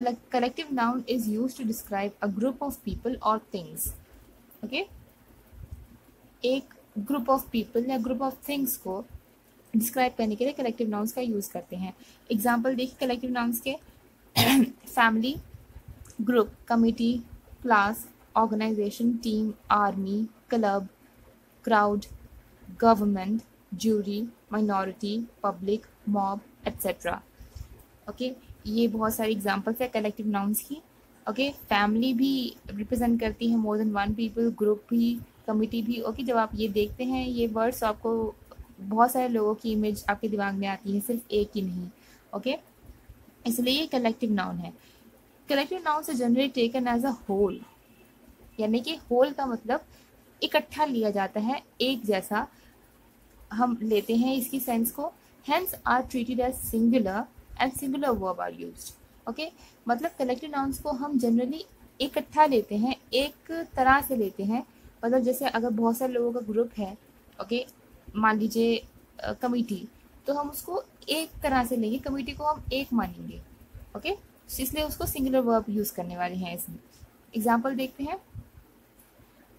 collective noun is used to describe a group of people or things. Okay, एक group of people या group of things को describe करने के लिए collective nouns का use करते हैं. एग्जाम्पल देखिए कलेक्टिव नाउन्स के. Family, group, committee, class, organisation, team, army, club, crowd, government, jury, minority, public, mob, etcetera. Okay, ये बहुत सारी एग्जांपल्स है कलेक्टिव नाउन्स की. ओके, फैमिली भी रिप्रेजेंट करती है more than one people, group भी, कमिटी भी. ओके, जब आप ये देखते हैं ये वर्ड्स, आपको बहुत सारे लोगों की इमेज आपके दिमाग में आती है, सिर्फ एक ही नहीं. ओके, इसलिए ये कलेक्टिव नाउन है. कलेक्टिव नाउन से generally taken as a whole, यानी कि होल का मतलब इकट्ठा लिया जाता है, एक जैसा हम लेते हैं इसकी सेंस को. Hence are treated as singular and singular verb are used. Okay, मतलब कलेक्टिव नाउन्स को हम जनरली इकट्ठा लेते हैं, एक तरह से लेते हैं. मतलब जैसे अगर बहुत सारे लोगों का ग्रुप है, ओके, मान लीजिए कमिटी, तो हम उसको एक तरह से लेंगे, कमिटी को हम एक मानेंगे. ओके, इसलिए उसको सिंगुलर वर्ब यूज करने वाले हैं इसमें. एग्जाम्पल देखते हैं.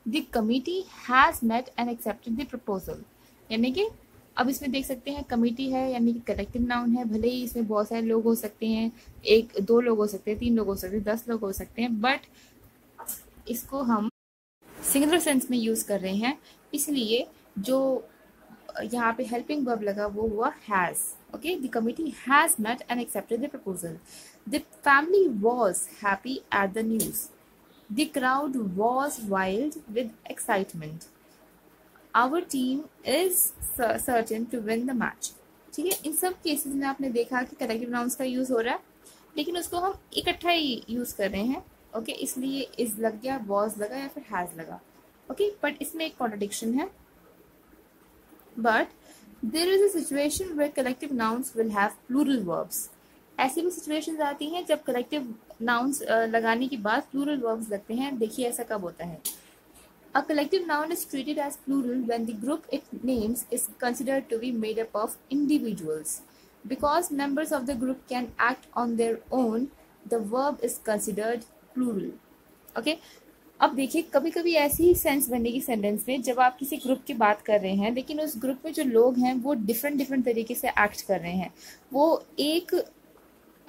The committee has met and accepted the proposal. यानी कि अब इसमें देख सकते हैं कमिटी है यानी कि कलेक्टिव नाउन है. भले ही इसमें बहुत सारे लोग हो सकते हैं, एक दो लोग हो सकते हैं, तीन लोग हो सकते हैं, 10 लोग हो सकते हैं, बट इसको हम सिंगुलर सेंस में यूज कर रहे हैं. इसलिए जो यहाँ पे हेल्पिंग वर्ब लगा वो हुआ has. Okay, the committee has met and accepted the proposal. The family was happy at the news. The crowd was wild with excitement. Our team is certain to win the match. ठीक है, इन सब cases में आपने देखा कि collective nouns का use हो रहा है, लेकिन उसको हम इकट्ठा ही यूज कर रहे हैं. ओके, इसलिए इज लग गया, वॉज लगा या फिर हैज लगा. ओके, बट इसमें एक कॉन्ट्रडिक्शन है. But there is a situation where collective nouns will have plural verbs. ऐसी भी सिचुएशंस आती हैं जब कलेक्टिव नाउन्स लगाने के बाद प्लूरल वर्ब्स लगते हैं. देखिए ऐसा कब होता है. A collective noun is treated as plural when the group it names is considered to be made up of individuals. Because members of the group can act on their own, the verb is considered plural. Okay? अब देखिए कभी कभी ऐसी ही sense बनेगी sentence में जब आप किसी ग्रुप की बात कर रहे हैं, लेकिन उस ग्रुप में जो लोग हैं वो डिफरेंट तरीके से एक्ट कर रहे हैं. वो एक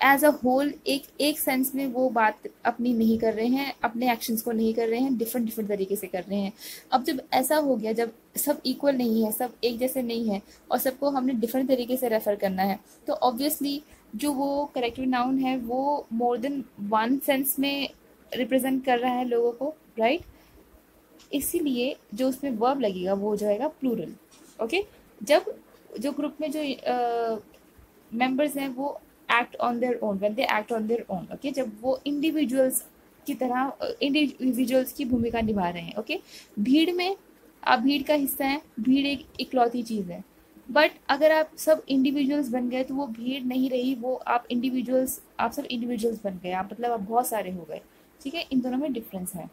एज अ होल एक सेंस में वो बात अपनी नहीं कर रहे हैं, अपने एक्शंस को नहीं कर रहे हैं, डिफरेंट तरीके से कर रहे हैं. अब जब ऐसा हो गया, जब सब इक्वल नहीं है, सब एक जैसे नहीं है और सबको हमने डिफरेंट तरीके से रेफर करना है, तो ऑब्वियसली जो वो करेक्टिव नाउन है वो मोर देन वन सेंस में रिप्रेजेंट कर रहा है लोगों को, राइट? इसीलिए जो उसमें वर्ब लगेगा वो हो जाएगा प्लूरल. ओके, जब जो ग्रुप में जो मेंबर्स हैं वो act on their own, when they act on their own. Okay, जब वो इंडिविजुअल्स की तरह इंडिविजुअल्स की भूमिका निभा रहे हैं. ओके, भीड़ में आप भीड़ का हिस्सा हैं, भीड़ एक इकलौती चीज़ है, बट अगर आप सब इंडिविजुअल्स बन गए तो वो भीड़ नहीं रही, वो आप सब इंडिविजुअल्स बन गए, आप मतलब आप बहुत सारे हो गए. ठीक है, इन दोनों में डिफरेंस है.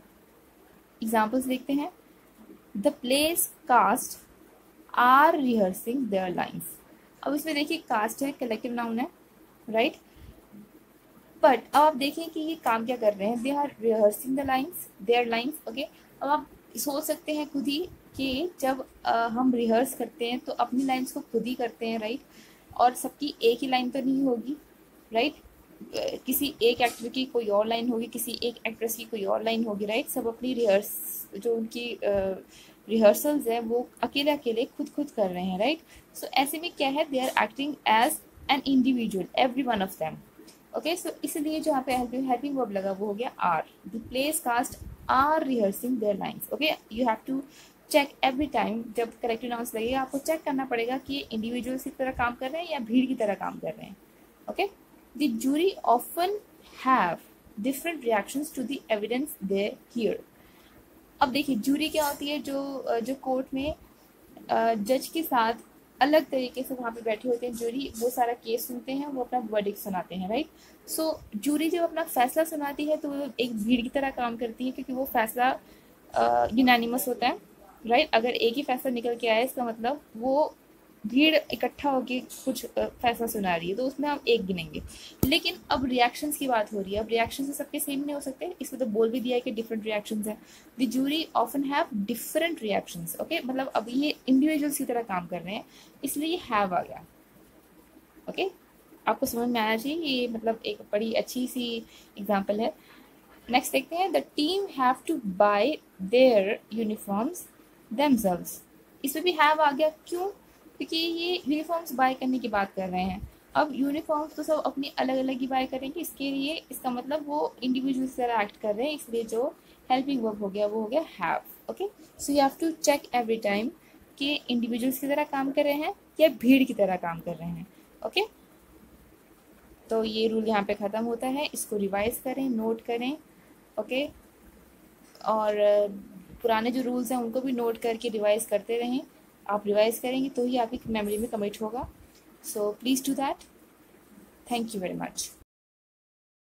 एग्जाम्पल्स देखते हैं. The play's cast are rehearsing their lines. अब इसमें देखिए कास्ट है, कलेक्टिव नाउन है, राइट? बट अब आप देखें कि ये काम क्या कर रहे हैं. They are rehearsing the lines, their lines. Okay, अब आप सोच सकते हैं खुद ही कि जब हम रिहर्स करते हैं तो अपनी लाइन्स को खुद ही करते हैं, राइट? और सबकी एक ही लाइन तो नहीं होगी, राइट? किसी एक एक्टर की कोई और लाइन होगी, किसी एक एक्ट्रेस की कोई और लाइन होगी, राइट? सब अपनी जो उनकी रिहर्सल्स है वो अकेले खुद कर रहे हैं, राइट? सो ऐसे में क्या है, they are acting as an individual, every one of them. Okay, so इसलिए जो यहाँ पे helping verb लगा वो हो गया are. The plays cast are rehearsing their lines. Okay, you have to check every time जब corrective nouns लगेगा आपको चेक करना पड़ेगा कि ये individuals की तरह काम कर रहे हैं या भीड़ की तरह काम कर रहे हैं. Okay, the jury often have different reactions to the evidence they hear. अब देखिए जूरी क्या होती है, जो कोर्ट में जज के साथ अलग तरीके से वहाँ पे बैठे होते हैं. जूरी वो सारा केस सुनते हैं, वो अपना वर्डिक्ट सुनाते हैं, राइट? सो जूरी जब अपना फैसला सुनाती है तो वो एक भीड़ की तरह काम करती है, क्योंकि वो फैसला यूनानिमस होता है, राइट? अगर एक ही फैसला निकल के आया इसका मतलब वो भीड़ इकट्ठा होके कुछ फैसला सुना रही है तो उसमें हम एक गिनेंगे। लेकिन अब रिएक्शंस की बात हो रही है, अब रिएक्शंस सबके सेम नहीं हो सकते, इसमें तो बोल भी दिया है कि डिफरेंट रिएक्शंस है। The jury often have different reactions. Okay, मतलब अब ये इंडिविजुअल्स की तरह काम कर रहे हैं, इसलिए ये हैव आ गया। ओके, आपको समझ में आना चाहिए, ये मतलब एक बड़ी अच्छी सी एग्जाम्पल है। नेक्स्ट देखते हैं, the team have to buy their uniforms themselves. इसमें भी हैव आ गया, क्यों? क्योंकि ये यूनिफॉर्म्स बाय करने की बात कर रहे हैं। अब यूनिफॉर्म्स तो सब अपनी अलग अलग ही बाय करेंगे, इसके लिए इसका मतलब वो इंडिविजुअल की तरह एक्ट कर रहे हैं, इसलिए जो हेल्पिंग वर्ब हो गया वो हो गया have. Okay, so you have to check every time कि इंडिविजुअल्स की तरह काम कर रहे हैं या भीड़ की तरह काम कर रहे हैं। ओके, तो ये रूल यहाँ पे ख़त्म होता है, इसको रिवाइज करें, नोट करें। ओके, और पुराने जो रूल्स हैं उनको भी नोट करके रिवाइज करते रहें। आप रिवाइज करेंगे तो ही आपकी मेमोरी में कमिट होगा। So please do that. Thank you very much.